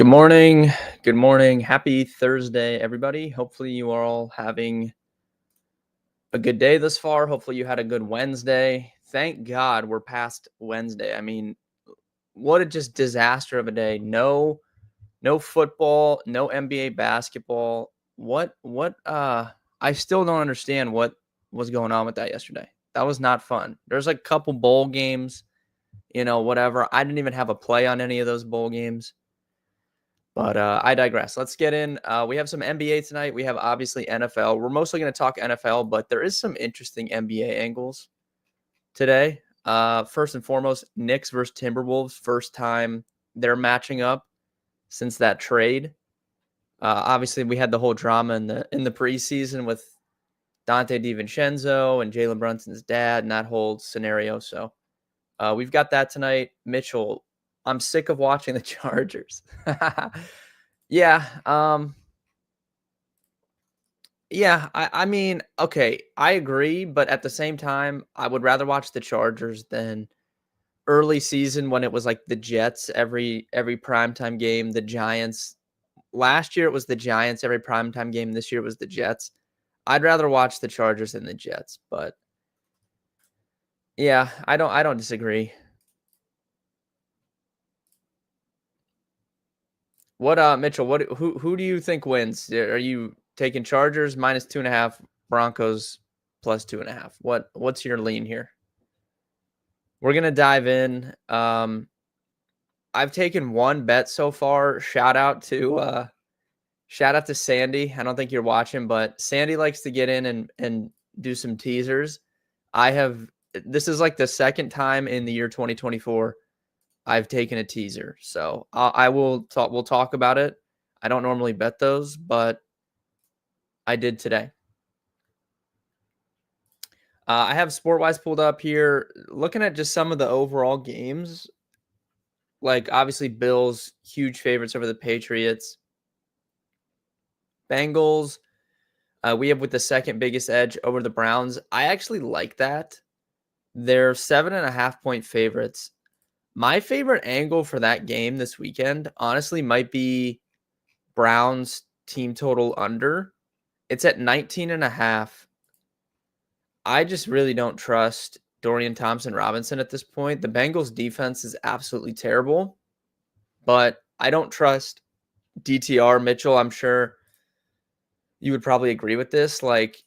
Good morning. Good morning. Happy Thursday, everybody. Hopefully, you are all having a good day thus far. Hopefully, you had a good Wednesday. Thank God we're past Wednesday. I mean, what a just disaster of a day. No football, no NBA basketball. I still don't understand what was going on with that yesterday. That was not fun. There's like a couple bowl games, whatever. I didn't even have a play on any of those bowl games. But I digress. Let's get in. We have some NBA tonight. We have obviously NFL. We're mostly going to talk NFL, but there is some interesting NBA angles today. First and foremost, Knicks versus Timberwolves. First time they're matching up since that trade. Obviously, we had the whole drama in the preseason with Dante DiVincenzo and Jalen Brunson's dad and that whole scenario. So we've got that tonight. Mitchell, I'm sick of watching the Chargers. Yeah. I mean, okay, I agree, but at the same time, I would rather watch the Chargers than early season when it was like the Jets every primetime game, the Giants. Last year it was the Giants every primetime game. This year it was the Jets. I'd rather watch the Chargers than the Jets, but yeah, I don't disagree. What Mitchell, who do you think wins? Are you taking Chargers -2.5, Broncos +2.5? What's your lean here? We're gonna dive in. I've taken one bet so far. Shout out to Sandy. I don't think you're watching, but Sandy likes to get in and do some teasers. This is like the second time in the year 2024 I've taken a teaser. So we'll talk about it. I don't normally bet those, but I did today. I have SportWise pulled up here. Looking at just some of the overall games, like obviously Bills, huge favorites over the Patriots. Bengals, we have with the second biggest edge over the Browns. I actually like that. They're 7.5-point favorites. My favorite angle for that game this weekend, honestly, might be Browns team total under. It's at 19.5. I just really don't trust Dorian Thompson-Robinson at this point. The Bengals defense is absolutely terrible, but I don't trust DTR. Mitchell, I'm sure you would probably agree with this. Like,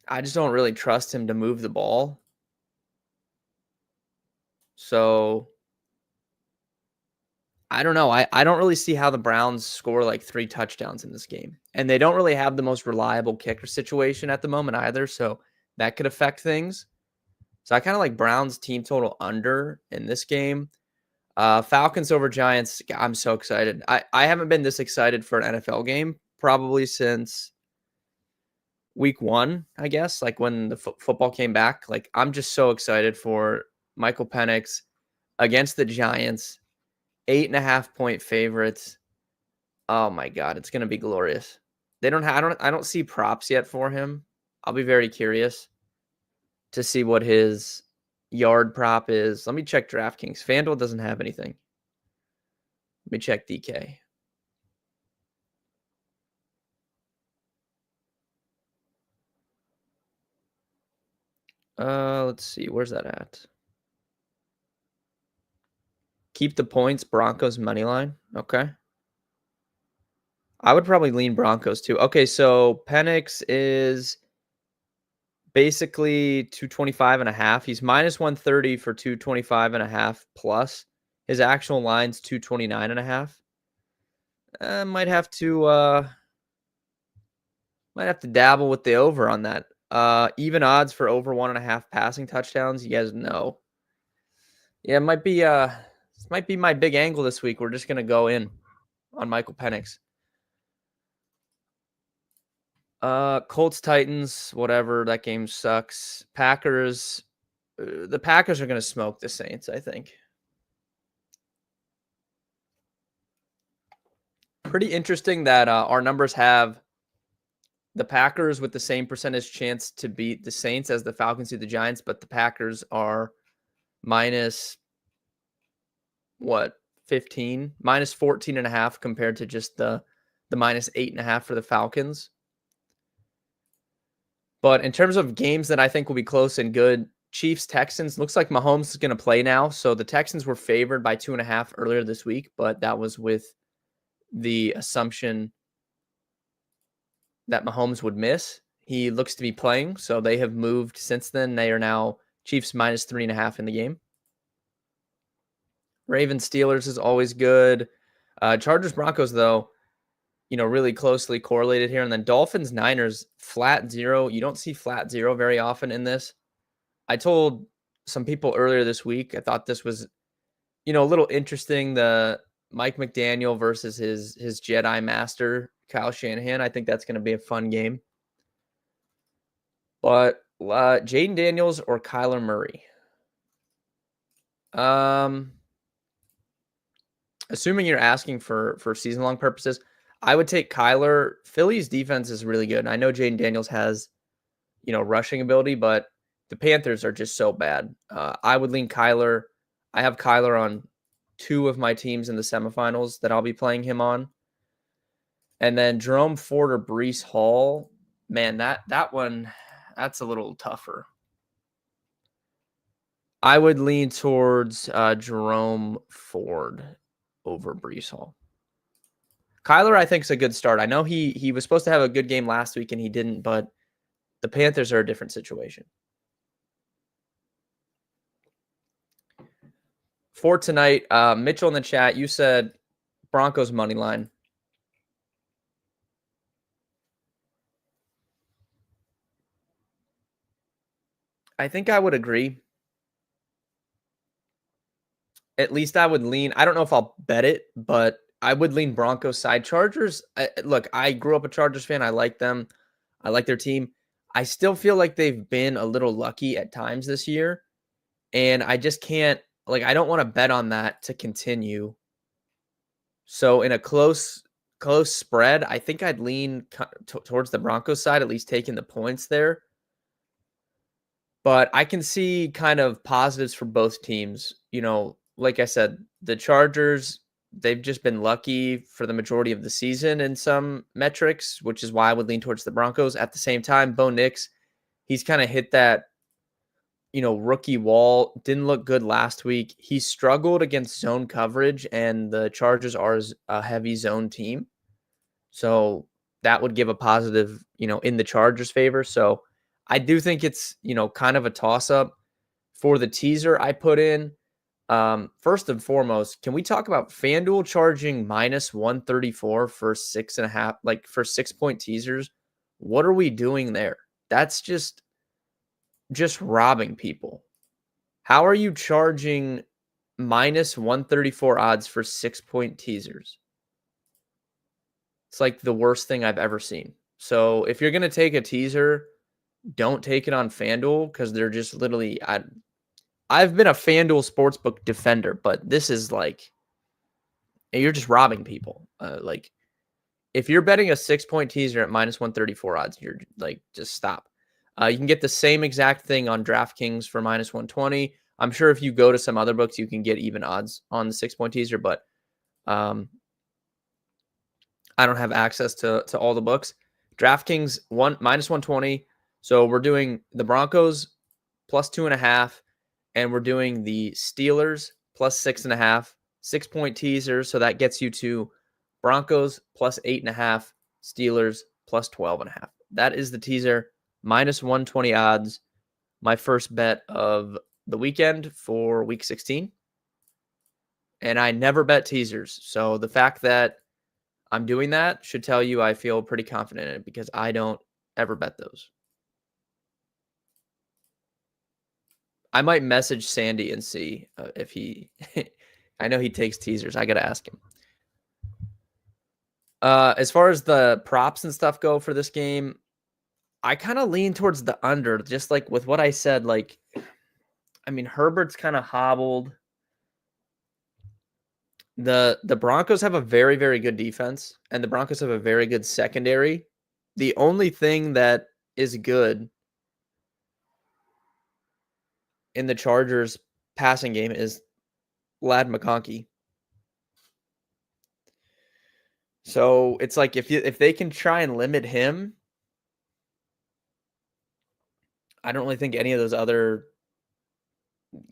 I just don't really trust him to move the ball. So I don't know. I don't really see how the Browns score like 3 touchdowns in this game. And they don't really have the most reliable kicker situation at the moment either. So that could affect things. So I kind of like Browns team total under in this game. Falcons over Giants. I'm so excited. I haven't been this excited for an NFL game probably since week 1, I guess, like when the football came back. Like, I'm just so excited for Michael Penix against the Giants. 8.5-point favorites. Oh my God, it's gonna be glorious. They don't have. I don't see props yet for him. I'll be very curious to see what his yard prop is. Let me check DraftKings. FanDuel doesn't have anything. Let me check DK. Let's see. Where's that at? Keep the points. Broncos money line. Okay. I would probably lean Broncos too. Okay, so Penix is basically 225.5. He's -130 for 225.5 plus. His actual line's 229.5. Might have to dabble with the over on that. Even odds for over 1.5 passing touchdowns. You guys know. Yeah, it might be this might be my big angle this week. We're just gonna go in on Michael Penix. Colts, Titans, whatever. That game sucks. Packers. The Packers are gonna smoke the Saints, I think. Pretty interesting that our numbers have the Packers with the same percentage chance to beat the Saints as the Falcons do the Giants, but the Packers are minus -15, -14.5 compared to just the -8.5 for the Falcons. But in terms of games that I think will be close and good, Chiefs Texans looks like Mahomes is going to play now. So the Texans were favored by 2.5 earlier this week, but that was with the assumption that Mahomes would miss. He looks to be playing, so they have moved since then. They are now Chiefs -3.5 in the game. Ravens Steelers is always good. Chargers Broncos though, really closely correlated here, and then Dolphins Niners flat 0. You don't see flat 0 very often in this. I told some people earlier this week I thought this was a little interesting. The Mike McDaniel versus his Jedi Master Kyle Shanahan. I think that's going to be a fun game. But Jaden Daniels or Kyler Murray? Assuming you're asking for season long purposes, I would take Kyler. Philly's defense is really good. And I know Jaden Daniels has rushing ability, but the Panthers are just so bad. I would lean Kyler. I have Kyler on 2 of my teams in the semifinals that I'll be playing him on. And then Jerome Ford or Breece Hall, man, that one, that's a little tougher. I would lean towards Jerome Ford over Breece Hall. Kyler, I think, is a good start. I know he was supposed to have a good game last week and he didn't, but the Panthers are a different situation. For tonight, Mitchell in the chat, you said Broncos money line. I think I would agree. At least I would lean. I don't know if I'll bet it, but I would lean Broncos side. Chargers, look, I grew up a Chargers fan. I like them. I like their team. I still feel like they've been a little lucky at times this year. And I just can't, I don't want to bet on that to continue. So in a close spread, I think I'd lean towards the Broncos side, at least taking the points there. But I can see kind of positives for both teams. Like I said, the Chargers, they've just been lucky for the majority of the season in some metrics, which is why I would lean towards the Broncos. At the same time, Bo Nix, he's kind of hit that, rookie wall. Didn't look good last week. He struggled against zone coverage, and the Chargers are a heavy zone team. So that would give a positive, in the Chargers' favor. So I do think it's, kind of a toss-up. For the teaser I put in, first and foremost, can we talk about FanDuel charging -134 for 6.5, for 6-point teasers? What are we doing there? That's just robbing people. How are you charging -134 odds for 6-point teasers? It's like the worst thing I've ever seen. So if you're going to take a teaser, don't take it on FanDuel because they're just literally. I've been a FanDuel sportsbook defender, but this is you're just robbing people. If you're betting a 6-point teaser at -134 odds, you're just stop. You can get the same exact thing on DraftKings for -120. I'm sure if you go to some other books, you can get even odds on the 6-point teaser, but I don't have access to all the books. DraftKings -120. So we're doing the Broncos +2.5, and we're doing the Steelers +6.5, 6-point teasers. So that gets you to Broncos +8.5, Steelers +12.5. That is the teaser, -120 odds. My first bet of the weekend for week 16. And I never bet teasers. So the fact that I'm doing that should tell you I feel pretty confident in it because I don't ever bet those. I might message Sandy and see if he I know he takes teasers. I got to ask him. As far as the props and stuff go for this game, I kind of lean towards the under, just like with what I said. Herbert's kind of hobbled. The Broncos have a very, very good defense, and the Broncos have a very good secondary. The only thing that is good in the Chargers passing game is Lad McConkey. So it's like if they can try and limit him, I don't really think any of those other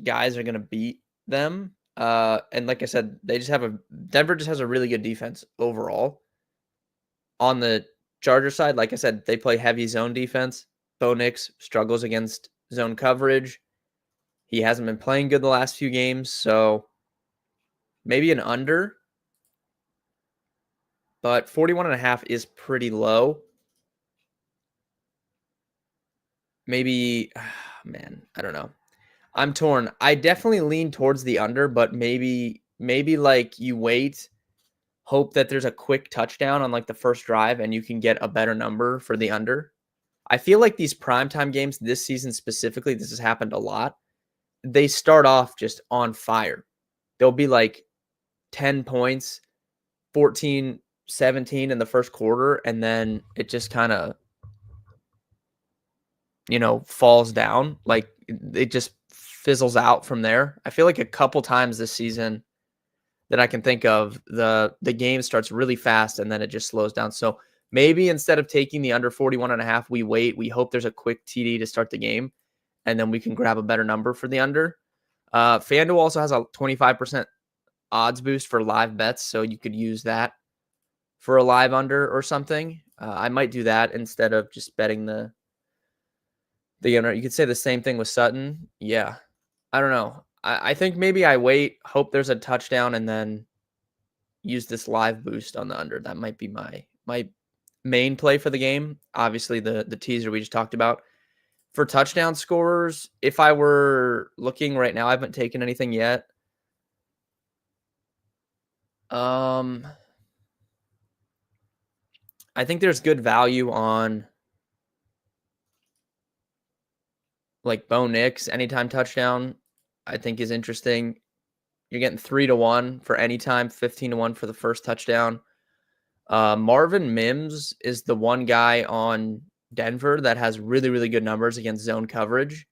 guys are gonna beat them. And like I said, Denver just has a really good defense overall. On the Charger side, like I said, they play heavy zone defense. Bo Nix struggles against zone coverage. He hasn't been playing good the last few games, so maybe an under, but 41.5 is pretty low. Maybe, man, I don't know. I'm torn. I definitely lean towards the under, but maybe like you wait, hope that there's a quick touchdown on like the first drive and you can get a better number for the under. I feel like these primetime games this season specifically, this has happened a lot. They start off just on fire. They'll be like 10 points, 14-17 in the first quarter, and then it just kind of, falls down. Like it just fizzles out from there. I feel like a couple times this season that I can think of, the game starts really fast and then it just slows down. So maybe instead of taking the under 41.5, we wait. We hope there's a quick TD to start the game, and then we can grab a better number for the under. FanDuel also has a 25% odds boost for live bets, so you could use that for a live under or something. I might do that instead of just betting the under. You could say the same thing with Sutton. Yeah, I don't know. I think maybe I wait, hope there's a touchdown, and then use this live boost on the under. That might be my main play for the game. Obviously, the teaser we just talked about. For touchdown scorers, if I were looking right now, I haven't taken anything yet. I think there's good value on like Bo Nix anytime touchdown. I think is interesting. You're getting 3-1 for anytime, 15-1 for the first touchdown. Marvin Mims is the one guy on Denver that has really, really good numbers against zone coverage.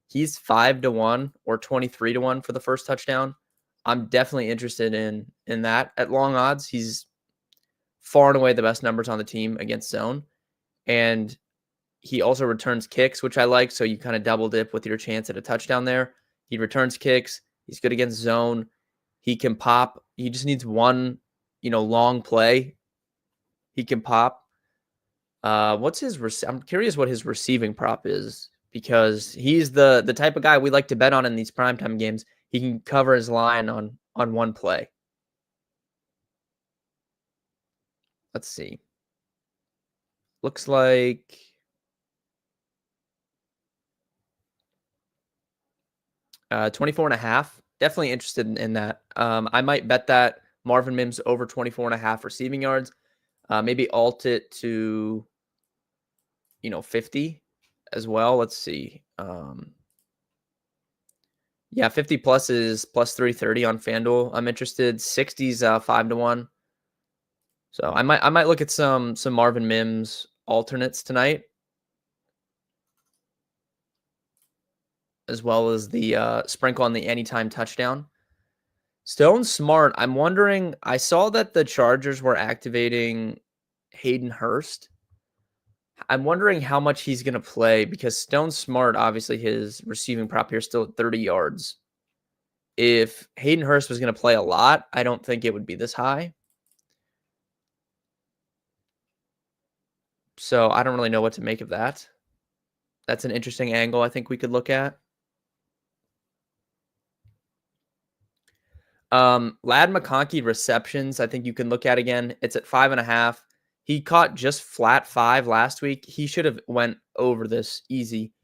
He's 5-1 or 23-1 for the first touchdown. I'm definitely interested in that at long odds. He's far and away the best numbers on the team against zone. And he also returns kicks, which I like. So you kind of double dip with your chance at a touchdown there. He returns kicks. He's good against zone. He can pop. He just needs one, long play. He can pop. What's his? I'm curious what his receiving prop is, because he's the type of guy we like to bet on in these primetime games. He can cover his line on one play. Let's see. Looks like 24.5. Definitely interested in that. I might bet that Marvin Mims over 24.5 receiving yards. Maybe alt it to 50 as well. Let's see. Yeah, 50 plus is plus 330 on FanDuel. I'm interested. 60's 5-1. So I might look at some Marvin Mims alternates tonight, as well as the sprinkle on the anytime touchdown. Stone Smart, I'm wondering, I saw that the Chargers were activating Hayden Hurst. I'm wondering how much he's going to play, because Stone Smart, obviously his receiving prop here is still at 30 yards. If Hayden Hurst was going to play a lot, I don't think it would be this high. So I don't really know what to make of that. That's an interesting angle I think we could look at. Lad McConkey receptions, I think you can look at again. It's at 5.5. He caught just flat 5 last week. He should have went over this easy.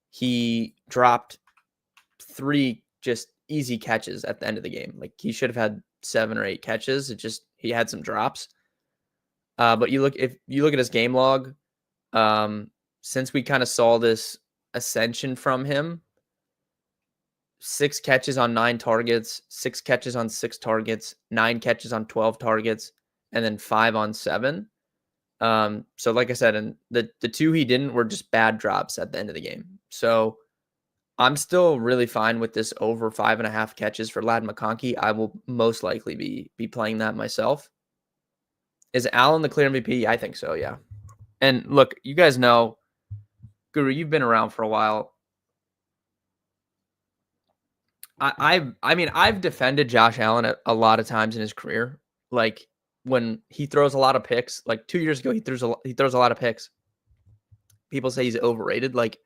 He dropped 3 just easy catches at the end of the game. Like he should have had 7 or 8 catches. He had some drops. But if you look at his game log, since we kind of saw this ascension from him, 6 catches on 9 targets, 6 catches on 6 targets, 9 catches on 12 targets, and then 5 on 7. So like I said, and the 2 he didn't were just bad drops at the end of the game. So I'm still really fine with this over 5.5 catches for Lad McConkey. I will most likely be playing that myself. Is Allen the clear MVP? I think so, yeah. And look, you guys know, Guru, you've been around for a while. I've defended Josh Allen a lot of times in his career. Like when he throws a lot of picks, like 2 years ago, he throws a lot of picks. People say he's overrated. Like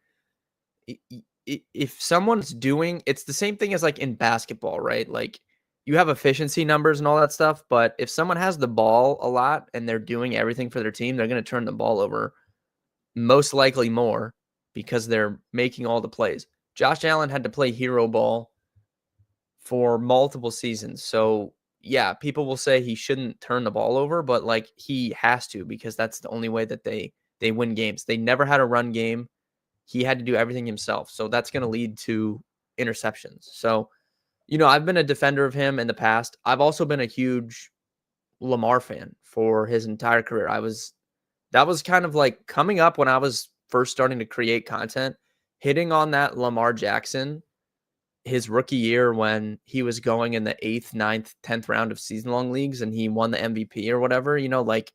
if someone's doing, it's the same thing as like in basketball, right? Like you have efficiency numbers and all that stuff, but if someone has the ball a lot and they're doing everything for their team, they're going to turn the ball over most likely more because they're making all the plays. Josh Allen had to play hero ball for multiple seasons. So, yeah, people will say he shouldn't turn the ball over, but like he has to because that's the only way that they win games. They never had a run game. He had to do everything himself. So that's going to lead to interceptions. So, I've been a defender of him in the past. I've also been a huge Lamar fan for his entire career. That was kind of like coming up when I was first starting to create content, hitting on that Lamar Jackson his rookie year when he was going in the 8th, 9th, 10th round of season long leagues and he won the MVP or whatever, like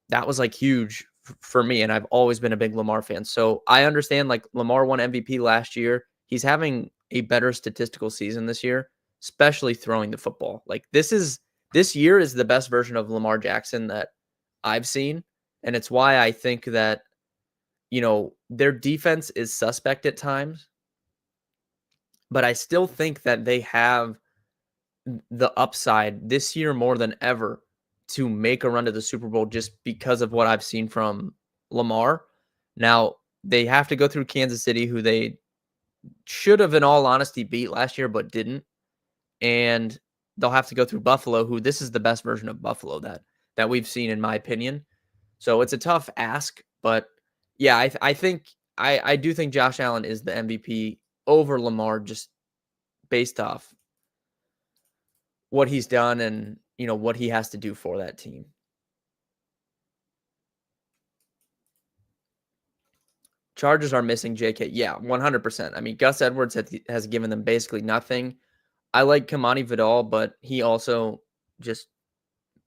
that was like huge for me. And I've always been a big Lamar fan. So I understand like Lamar won MVP last year. He's having a better statistical season this year, especially throwing the football. Like this year is the best version of Lamar Jackson that I've seen. And it's why I think that, their defense is suspect at times, but I still think that they have the upside this year more than ever to make a run to the Super Bowl just because of what I've seen from Lamar. Now, they have to go through Kansas City, who they should have, in all honesty, beat last year, but didn't. And they'll have to go through Buffalo, who this is the best version of Buffalo that we've seen, in my opinion. So it's a tough ask, but yeah, I do think Josh Allen is the MVP over Lamar just based off what he's done and, what he has to do for that team. Chargers are missing JK. Yeah, 100%. I mean, Gus Edwards has given them basically nothing. I like Kamani Vidal, but he also just,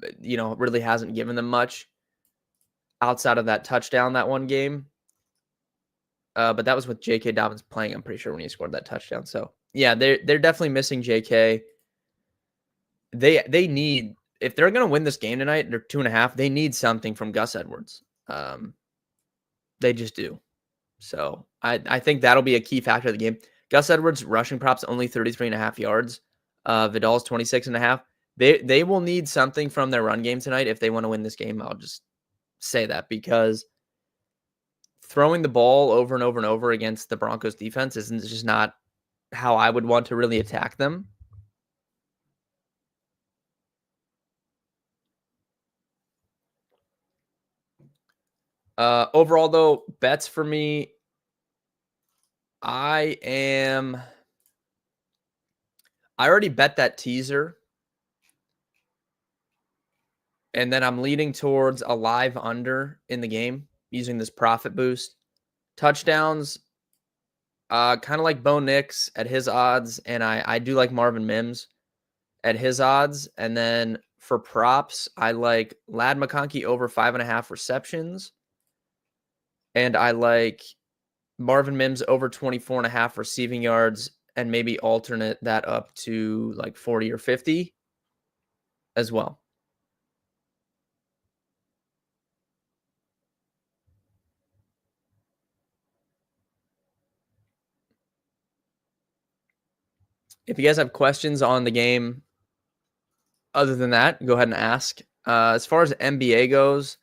really hasn't given them much outside of that touchdown that one game. But that was with J.K. Dobbins playing, I'm pretty sure, when he scored that touchdown. So, yeah, they're definitely missing J.K. They need, if they're going to win this game tonight, they're 2.5, they need something from Gus Edwards. They just do. So I think that'll be a key factor of the game. Gus Edwards rushing props only 33.5 yards. Vidal's 26.5. They will need something from their run game tonight if they want to win this game. I'll just say that because throwing the ball over and over and over against the Broncos defense is just not how I would want to really attack them. Overall, though, bets for me, I already bet that teaser, and then I'm leaning towards a live under in the game using this profit boost. Touchdowns, kind of like Bo Nix at his odds, and I do like Marvin Mims at his odds. And then for props, I like Ladd McConkey over 5.5 receptions, and I like Marvin Mims over 24.5 receiving yards, and maybe alternate that up to like 40 or 50 as well. If you guys have questions on the game other than that, go ahead and ask. As far as NBA goes,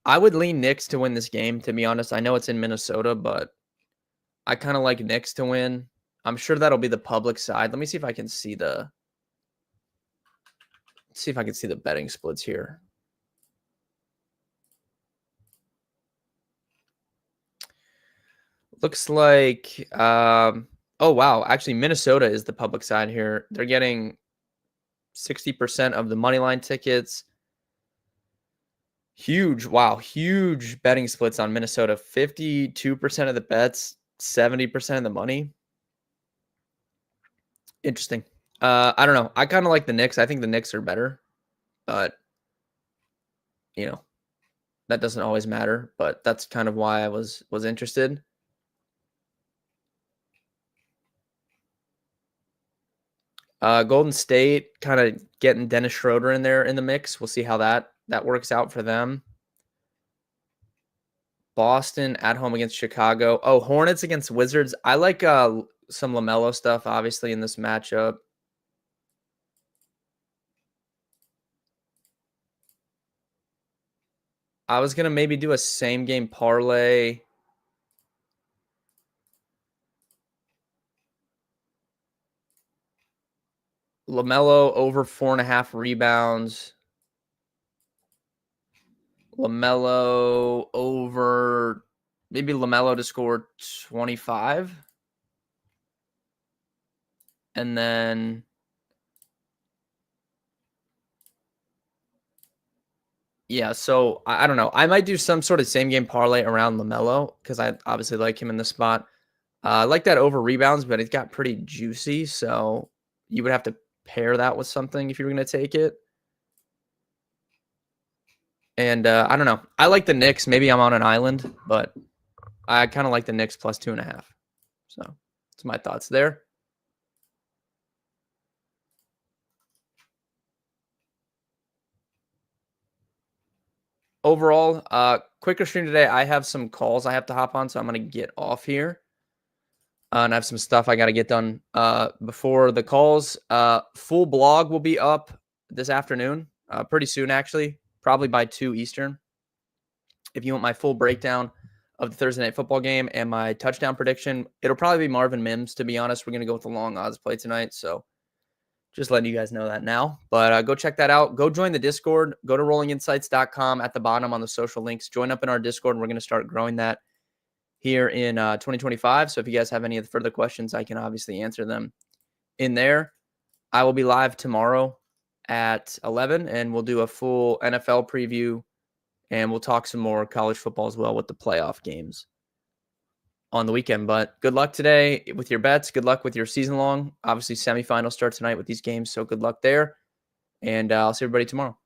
I would lean Knicks to win this game, to be honest. I know it's in Minnesota, but I kind of like Knicks to win. I'm sure that'll be the public side. Let me see if I can see the betting splits here. Looks like oh wow, actually Minnesota is the public side here. They're getting 60% of the money line tickets. Huge betting splits on Minnesota. 52% of the bets, 70% of the money. Interesting. I don't know. I kind of like the Knicks. I think the Knicks are better, but that doesn't always matter, but that's kind of why I was interested. Golden State kind of getting Dennis Schroeder in there in the mix. We'll see how that works out for them. Boston at home against Chicago. Oh, Hornets against Wizards. I like some LaMelo stuff, obviously, in this matchup. I was going to maybe do a same game parlay. LaMelo over 4.5 rebounds. LaMelo over, maybe LaMelo to score 25. And then yeah, so I don't know. I might do some sort of same game parlay around LaMelo because I obviously like him in the spot. I like that over rebounds, but it got pretty juicy. So you would have to pair that with something if you were going to take it. And I don't know. I like the Knicks. Maybe I'm on an island, but I kind of like the Knicks plus 2.5. So that's my thoughts there. Overall, quicker stream today. I have some calls I have to hop on, so I'm going to get off here. And I have some stuff I got to get done before the calls. Full blog will be up this afternoon, pretty soon, actually, probably by 2 Eastern. If you want my full breakdown of the Thursday night football game and my touchdown prediction, it'll probably be Marvin Mims, to be honest. We're going to go with the long odds play tonight, so just letting you guys know that now. But go check that out. Go join the Discord. Go to rollinginsights.com at the bottom on the social links. Join up in our Discord, and we're going to start growing that here in 2025. So if you guys have any further questions, I can obviously answer them in there. I will be live tomorrow at 11, and we'll do a full NFL preview, and we'll talk some more college football as well with the playoff games on the weekend. But good luck today with your bets. Good luck with your season long. Obviously, semifinals start tonight with these games, so good luck there. And I'll see everybody tomorrow.